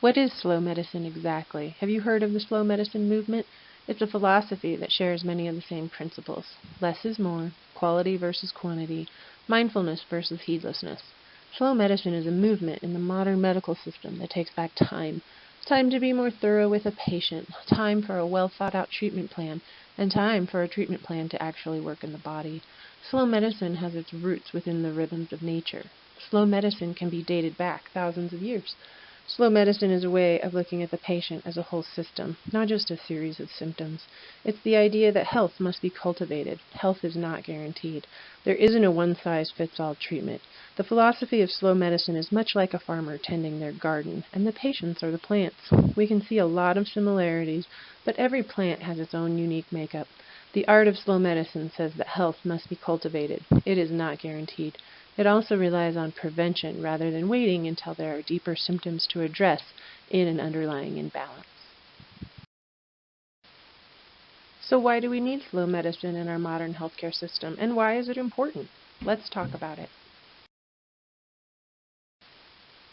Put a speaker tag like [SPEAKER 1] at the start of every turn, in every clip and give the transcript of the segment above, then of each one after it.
[SPEAKER 1] What is slow medicine exactly? Have you heard of the slow medicine movement? It's a philosophy that shares many of the same principles. Less is more, quality versus quantity, mindfulness versus heedlessness. Slow medicine is a movement in the modern medical system that takes back time. Time to be more thorough with a patient, time for a well-thought-out treatment plan, and time for a treatment plan to actually work in the body. Slow medicine has its roots within the rhythms of nature. Slow medicine can be dated back thousands of years. Slow medicine is a way of looking at the patient as a whole system, not just a series of symptoms. It's the idea that health must be cultivated. Health is not guaranteed. There isn't a one-size-fits-all treatment. The philosophy of slow medicine is much like a farmer tending their garden, and the patients are the plants. We can see a lot of similarities, but every plant has its own unique makeup. The art of slow medicine says that health must be cultivated. It is not guaranteed. It also relies on prevention rather than waiting until there are deeper symptoms to address in an underlying imbalance. So why do we need slow medicine in our modern healthcare system, and why is it important? Let's talk about it.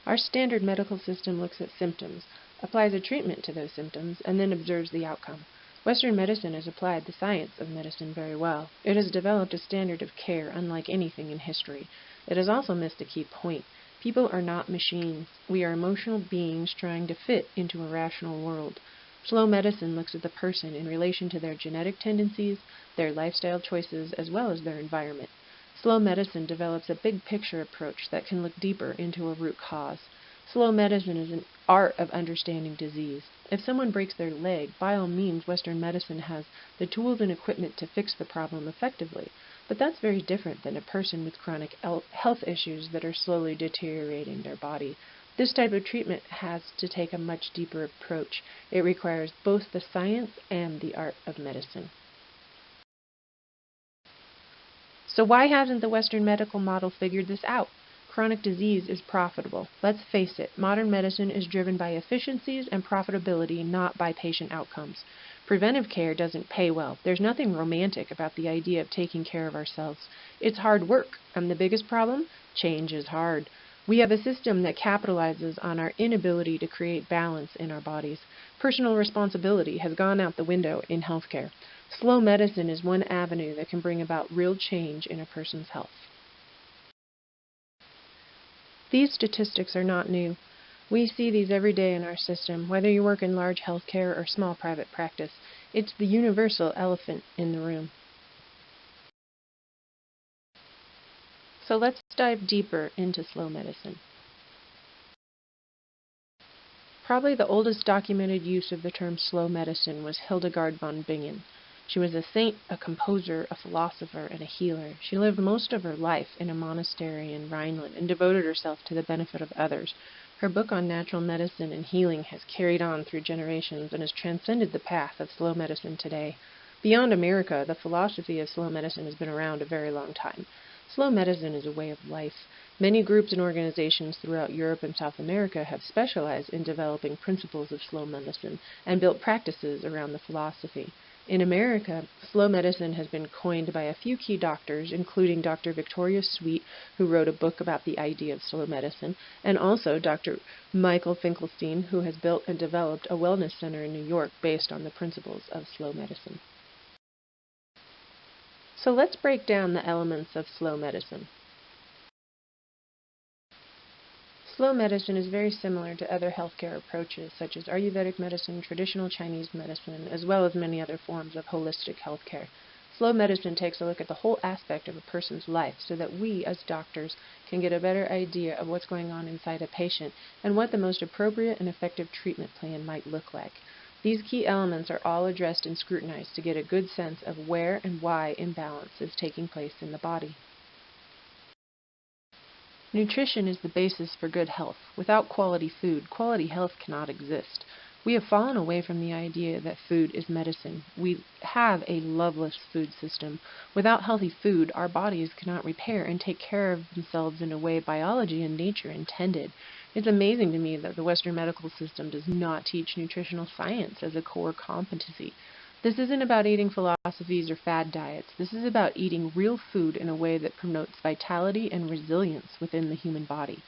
[SPEAKER 1] Our standard medical system looks at symptoms, applies a treatment to those symptoms, and then observes the outcome. Western medicine has applied the science of medicine very well. It has developed a standard of care unlike anything in history. It has also missed a key point. People are not machines. We are emotional beings trying to fit into a rational world. Slow medicine looks at the person in relation to their genetic tendencies, their lifestyle choices, as well as their environment. Slow medicine develops a big picture approach that can look deeper into a root cause. Slow medicine is an art of understanding disease. If someone breaks their leg, by all means Western medicine has the tools and equipment to fix the problem effectively. But that's very different than a person with chronic health issues that are slowly deteriorating their body. This type of treatment has to take a much deeper approach. It requires both the science and the art of medicine. So why hasn't the Western medical model figured this out? Chronic disease is profitable. Let's face it, modern medicine is driven by efficiencies and profitability, not by patient outcomes. Preventive care doesn't pay well. There's nothing romantic about the idea of taking care of ourselves. It's hard work, and the biggest problem? Change is hard. We have a system that capitalizes on our inability to create balance in our bodies. Personal responsibility has gone out the window in healthcare. Slow medicine is one avenue that can bring about real change in a person's health. These statistics are not new. We see these every day in our system, whether you work in large healthcare or small private practice. It's the universal elephant in the room. So let's dive deeper into slow medicine. Probably the oldest documented use of the term slow medicine was Hildegard von Bingen. She was a saint, a composer, a philosopher, and a healer. She lived most of her life in a monastery in Rhineland and devoted herself to the benefit of others. Her book on natural medicine and healing has carried on through generations and has transcended the path of slow medicine today. Beyond America, the philosophy of slow medicine has been around a very long time. Slow medicine is a way of life. Many groups and organizations throughout Europe and South America have specialized in developing principles of slow medicine and built practices around the philosophy. In America, slow medicine has been coined by a few key doctors, including Dr. Victoria Sweet, who wrote a book about the idea of slow medicine, and also Dr. Michael Finkelstein, who has built and developed a wellness center in New York based on the principles of slow medicine. So let's break down the elements of slow medicine. Slow medicine is very similar to other healthcare approaches such as Ayurvedic medicine, traditional Chinese medicine, as well as many other forms of holistic healthcare. Slow medicine takes a look at the whole aspect of a person's life so that we, as doctors, can get a better idea of what's going on inside a patient and what the most appropriate and effective treatment plan might look like. These key elements are all addressed and scrutinized to get a good sense of where and why imbalance is taking place in the body. Nutrition is the basis for good health. Without quality food, quality health cannot exist. We have fallen away from the idea that food is medicine. We have a loveless food system. Without healthy food, our bodies cannot repair and take care of themselves in a way biology and nature intended. It's amazing to me that the Western medical system does not teach nutritional science as a core competency. This isn't about eating philosophies or fad diets. This is about eating real food in a way that promotes vitality and resilience within the human body.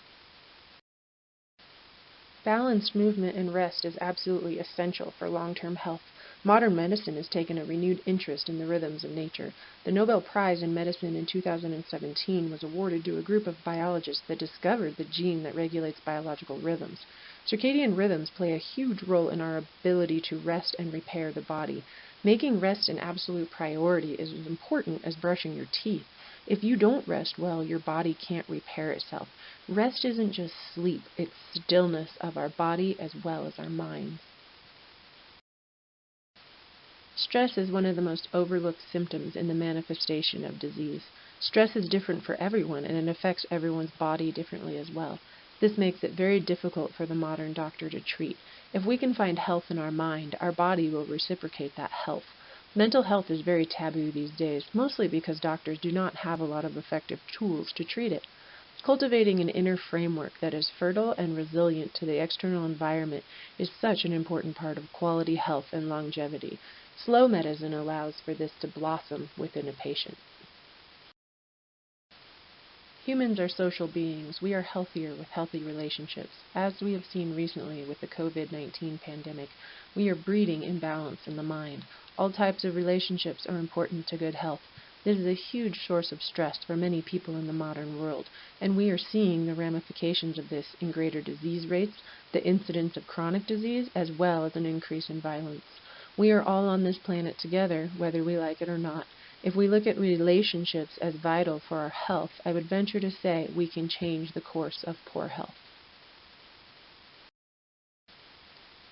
[SPEAKER 1] Balanced movement and rest is absolutely essential for long-term health. Modern medicine has taken a renewed interest in the rhythms of nature. The Nobel Prize in Medicine in 2017 was awarded to a group of biologists that discovered the gene that regulates biological rhythms. Circadian rhythms play a huge role in our ability to rest and repair the body. Making rest an absolute priority is as important as brushing your teeth. If you don't rest well, your body can't repair itself. Rest isn't just sleep, it's stillness of our body as well as our minds. Stress is one of the most overlooked symptoms in the manifestation of disease. Stress is different for everyone, and it affects everyone's body differently as well. This makes it very difficult for the modern doctor to treat. If we can find health in our mind, our body will reciprocate that health. Mental health is very taboo these days, mostly because doctors do not have a lot of effective tools to treat it. Cultivating an inner framework that is fertile and resilient to the external environment is such an important part of quality health and longevity. Slow medicine allows for this to blossom within a patient. Humans are social beings. We are healthier with healthy relationships. As we have seen recently with the COVID-19 pandemic, we are breeding imbalance in the mind. All types of relationships are important to good health. This is a huge source of stress for many people in the modern world, and we are seeing the ramifications of this in greater disease rates, the incidence of chronic disease, as well as an increase in violence. We are all on this planet together, whether we like it or not. If we look at relationships as vital for our health, I would venture to say we can change the course of poor health.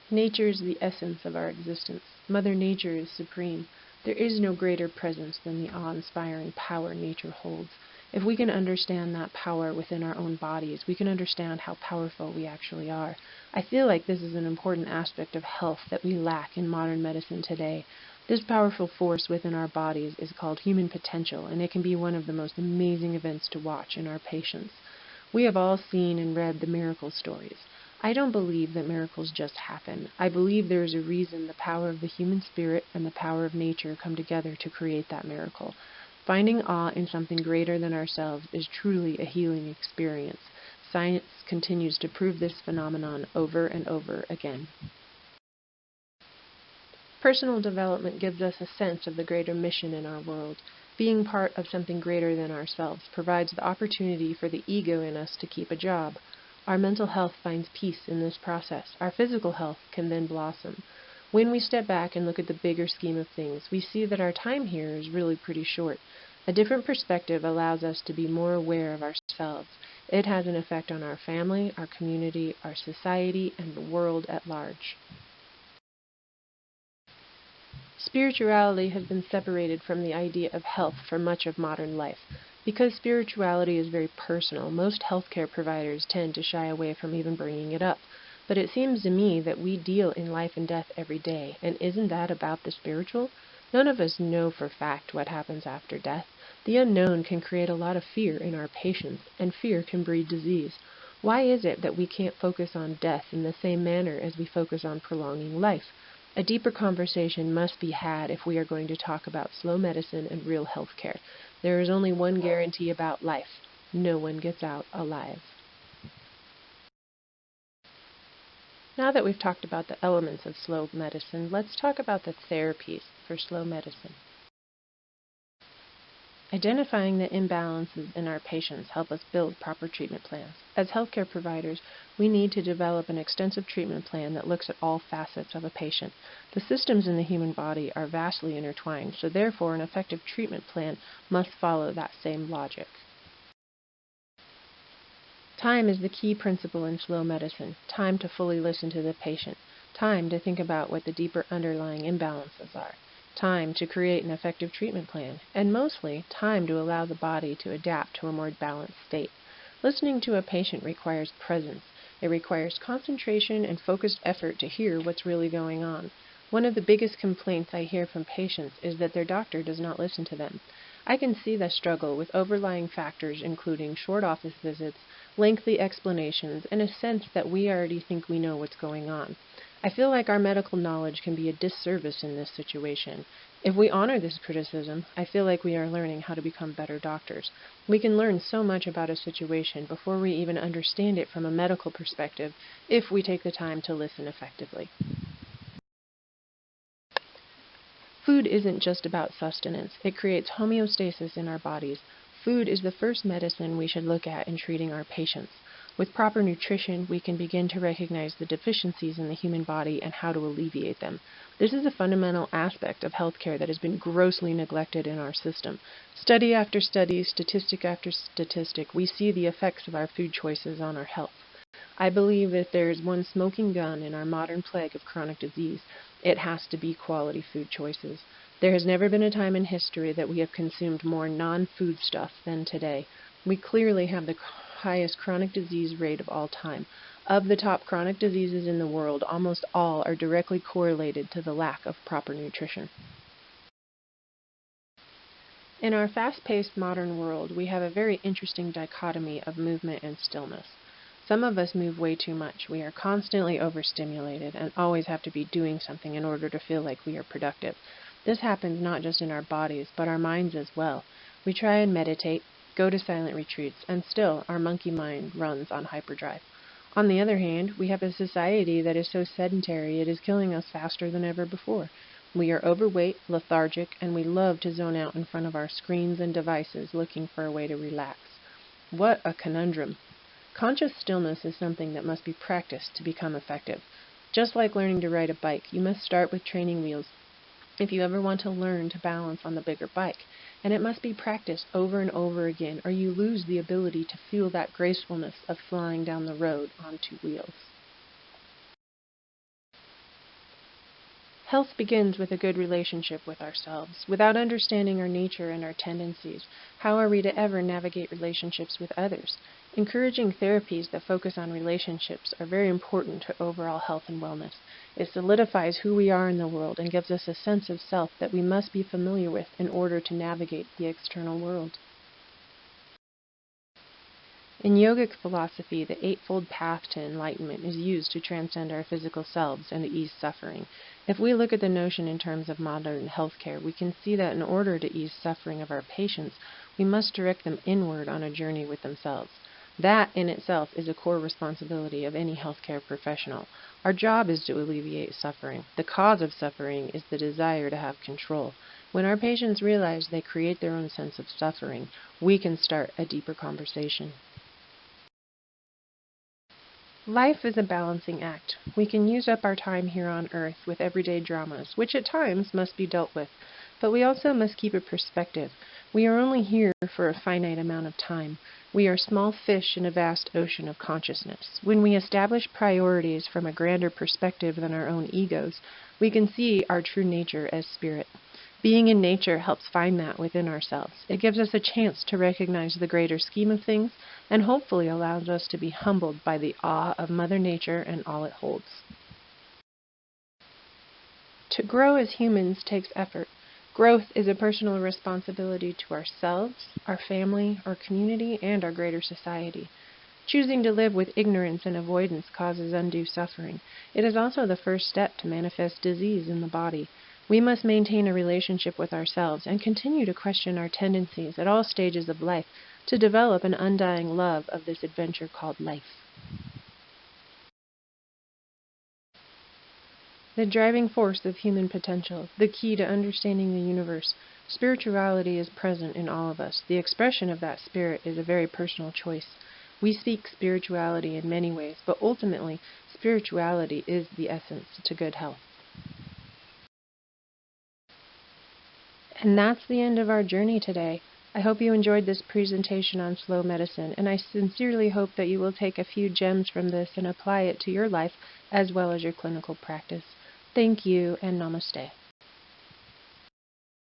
[SPEAKER 1] Nature is the essence of our existence. Mother Nature is supreme. There is no greater presence than the awe-inspiring power nature holds. If we can understand that power within our own bodies, we can understand how powerful we actually are. I feel like this is an important aspect of health that we lack in modern medicine today. This powerful force within our bodies is called human potential, and it can be one of the most amazing events to watch in our patients. We have all seen and read the miracle stories. I don't believe that miracles just happen. I believe there is a reason the power of the human spirit and the power of nature come together to create that miracle. Finding awe in something greater than ourselves is truly a healing experience. Science continues to prove this phenomenon over and over again. Personal development gives us a sense of the greater mission in our world. Being part of something greater than ourselves provides the opportunity for the ego in us to keep a job. Our mental health finds peace in this process. Our physical health can then blossom. When we step back and look at the bigger scheme of things, we see that our time here is really pretty short. A different perspective allows us to be more aware of ourselves. It has an effect on our family, our community, our society, and the world at large. Spirituality has been separated from the idea of health for much of modern life. Because spirituality is very personal, most healthcare providers tend to shy away from even bringing it up. But it seems to me that we deal in life and death every day, and isn't that about the spiritual? None of us know for fact what happens after death. The unknown can create a lot of fear in our patients, and fear can breed disease. Why is it that we can't focus on death in the same manner as we focus on prolonging life? A deeper conversation must be had if we are going to talk about slow medicine and real health care. There is only one guarantee about life: no one gets out alive. Now that we've talked about the elements of slow medicine, let's talk about the therapies for slow medicine. Identifying the imbalances in our patients help us build proper treatment plans. As healthcare providers, we need to develop an extensive treatment plan that looks at all facets of a patient. The systems in the human body are vastly intertwined, so therefore an effective treatment plan must follow that same logic. Time is the key principle in slow medicine. Time to fully listen to the patient. Time to think about what the deeper underlying imbalances are. Time to create an effective treatment plan. And mostly, time to allow the body to adapt to a more balanced state. Listening to a patient requires presence. It requires concentration and focused effort to hear what's really going on. One of the biggest complaints I hear from patients is that their doctor does not listen to them. I can see the struggle with overlying factors including short office visits, lengthy explanations, and a sense that we already think we know what's going on. I feel like our medical knowledge can be a disservice in this situation. If we honor this criticism, I feel like we are learning how to become better doctors. We can learn so much about a situation before we even understand it from a medical perspective if we take the time to listen effectively. Food isn't just about sustenance. It creates homeostasis in our bodies. Food is the first medicine we should look at in treating our patients. With proper nutrition, we can begin to recognize the deficiencies in the human body and how to alleviate them. This is a fundamental aspect of healthcare that has been grossly neglected in our system. Study after study, statistic after statistic, we see the effects of our food choices on our health. I believe if there is one smoking gun in our modern plague of chronic disease, it has to be quality food choices. There has never been a time in history that we have consumed more non-food stuff than today. We clearly have the highest chronic disease rate of all time. Of the top chronic diseases in the world, almost all are directly correlated to the lack of proper nutrition. In our fast-paced modern world, we have a very interesting dichotomy of movement and stillness. Some of us move way too much. We are constantly overstimulated and always have to be doing something in order to feel like we are productive. This happens not just in our bodies, but our minds as well. We try and meditate, go to silent retreats, and still our monkey mind runs on hyperdrive. On the other hand, we have a society that is so sedentary it is killing us faster than ever before. We are overweight, lethargic, and we love to zone out in front of our screens and devices looking for a way to relax. What a conundrum! Conscious stillness is something that must be practiced to become effective. Just like learning to ride a bike, you must start with training wheels if you ever want to learn to balance on the bigger bike. And it must be practiced over and over again, or you lose the ability to feel that gracefulness of flying down the road on two wheels. Health begins with a good relationship with ourselves. Without understanding our nature and our tendencies, how are we to ever navigate relationships with others? Encouraging therapies that focus on relationships are very important to overall health and wellness. It solidifies who we are in the world and gives us a sense of self that we must be familiar with in order to navigate the external world. In yogic philosophy, the Eightfold Path to Enlightenment is used to transcend our physical selves and to ease suffering. If we look at the notion in terms of modern healthcare, we can see that in order to ease suffering of our patients, we must direct them inward on a journey with themselves. That in itself is a core responsibility of any healthcare professional. Our job is to alleviate suffering. The cause of suffering is the desire to have control. When our patients realize they create their own sense of suffering, we can start a deeper conversation. Life is a balancing act. We can use up our time here on Earth with everyday dramas, which at times must be dealt with, but we also must keep a perspective. We are only here for a finite amount of time. We are small fish in a vast ocean of consciousness. When we establish priorities from a grander perspective than our own egos, we can see our true nature as spirit. Being in nature helps find that within ourselves. It gives us a chance to recognize the greater scheme of things and hopefully allows us to be humbled by the awe of Mother Nature and all it holds. To grow as humans takes effort. Growth is a personal responsibility to ourselves, our family, our community, and our greater society. Choosing to live with ignorance and avoidance causes undue suffering. It is also the first step to manifest disease in the body. We must maintain a relationship with ourselves and continue to question our tendencies at all stages of life to develop an undying love of this adventure called life. The driving force of human potential, the key to understanding the universe. Spirituality is present in all of us. The expression of that spirit is a very personal choice. We seek spirituality in many ways, but ultimately, spirituality is the essence to good health. And that's the end of our journey today. I hope you enjoyed this presentation on slow medicine, and I sincerely hope that you will take a few gems from this and apply it to your life as well as your clinical practice. Thank you, and namaste.